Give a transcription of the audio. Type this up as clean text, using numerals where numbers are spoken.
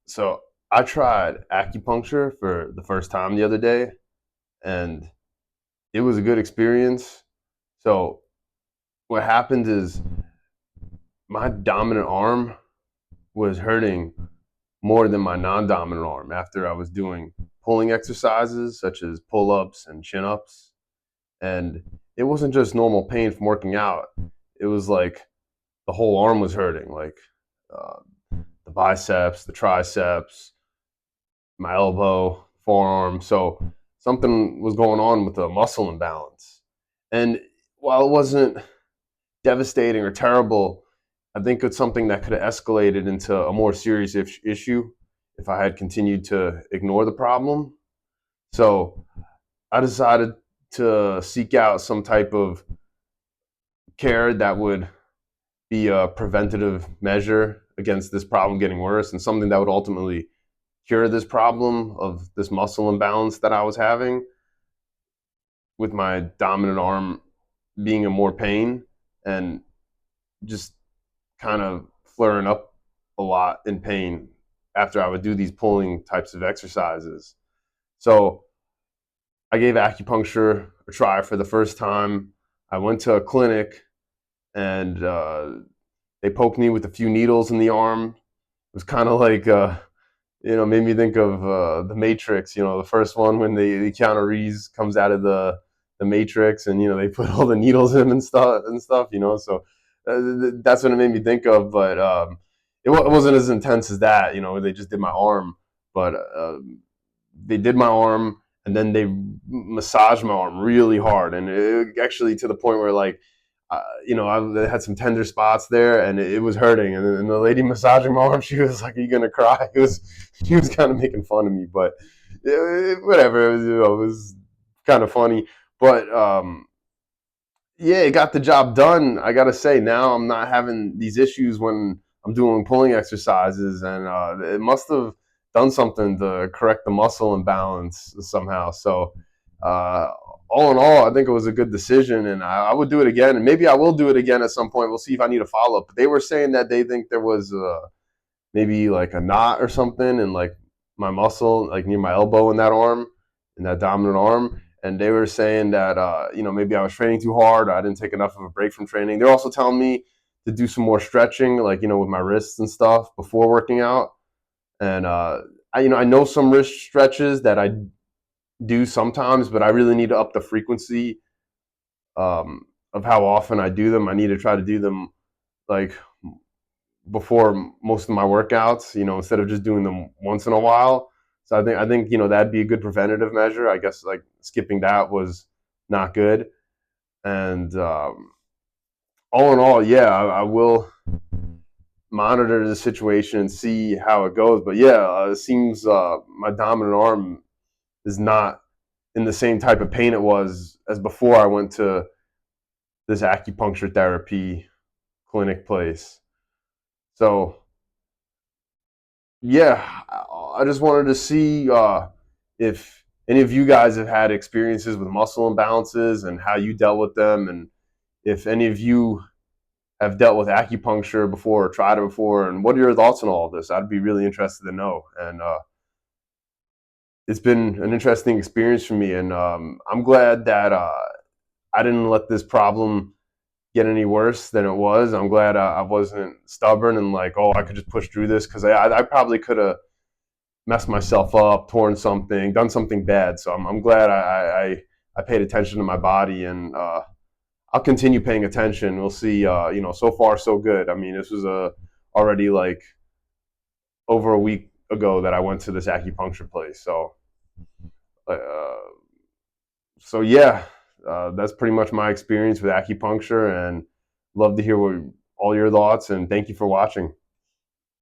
So I tried acupuncture for the first time the other day, and it was a good experience. So what happened is my dominant arm was hurting more than my non-dominant arm after I was doing pulling exercises such as pull-ups and chin-ups. And it wasn't just normal pain from working out. It was like the whole arm was hurting, like uh, the biceps, the triceps, my elbow, forearm. So something was going on with the muscle imbalance. And while it wasn't devastating or terrible, I think it's something that could have escalated into a more serious issue if I had continued to ignore the problem. So I decided to seek out some type of care that would be a preventative measure against this problem getting worse and something that would ultimately cure this problem of this muscle imbalance that I was having with my dominant arm being in more pain and just kind of flaring up a lot in pain after I would do these pulling types of exercises. So I gave acupuncture a try for the first time. I went to a clinic and they poked me with a few needles in the arm. It was kind of like made me think of the Matrix. The first one when the Keanu Reeves comes out of the Matrix, and they put all the needles in him and stuff. So that's what it made me think of. But it wasn't as intense as that. They just did my arm, but they did my arm, and then they massaged my arm really hard, and it actually to the point where like I had some tender spots there, and it was hurting. And the lady massaging my arm, she was like, "Are you gonna cry?" She was kind of making fun of me, but whatever. It was kind of funny. But yeah, it got the job done. I gotta say, now I'm not having these issues when I'm doing pulling exercises, and it must have done something to correct the muscle imbalance somehow. So, uh, all in all, I think it was a good decision, and I would do it again, and maybe I will do it again at some point. We'll see if I need a follow up. But they were saying that they think there was maybe like a knot or something in like my muscle, like near my elbow in that arm, in that dominant arm. And they were saying that maybe I was training too hard. Or I didn't take enough of a break from training. They're also telling me to do some more stretching, like with my wrists and stuff before working out. And I know some wrist stretches that I do sometimes, but I really need to up the frequency of how often I do them. I need to try to do them like before most of my workouts, instead of just doing them once in a while. So I think that'd be a good preventative measure. I guess like skipping that was not good. And all in all, yeah, I will monitor the situation and see how it goes. But yeah, it seems my dominant arm is not in the same type of pain it was as before I went to this acupuncture therapy clinic place. So yeah, I just wanted to see if any of you guys have had experiences with muscle imbalances and how you dealt with them, and if any of you have dealt with acupuncture before or tried it before, and what are your thoughts on all of this? I'd be really interested to know. And it's been an interesting experience for me, and I'm glad that I didn't let this problem get any worse than it was. I'm glad I wasn't stubborn and like, oh, I could just push through this, because I probably could have messed myself up, torn something, done something bad. So I'm glad I paid attention to my body, and I'll continue paying attention. We'll see. So far so good. I mean, this was already like over a week ago that I went to this acupuncture place. Uh, so yeah, that's pretty much my experience with acupuncture, and love to hear all your thoughts. And thank you for watching.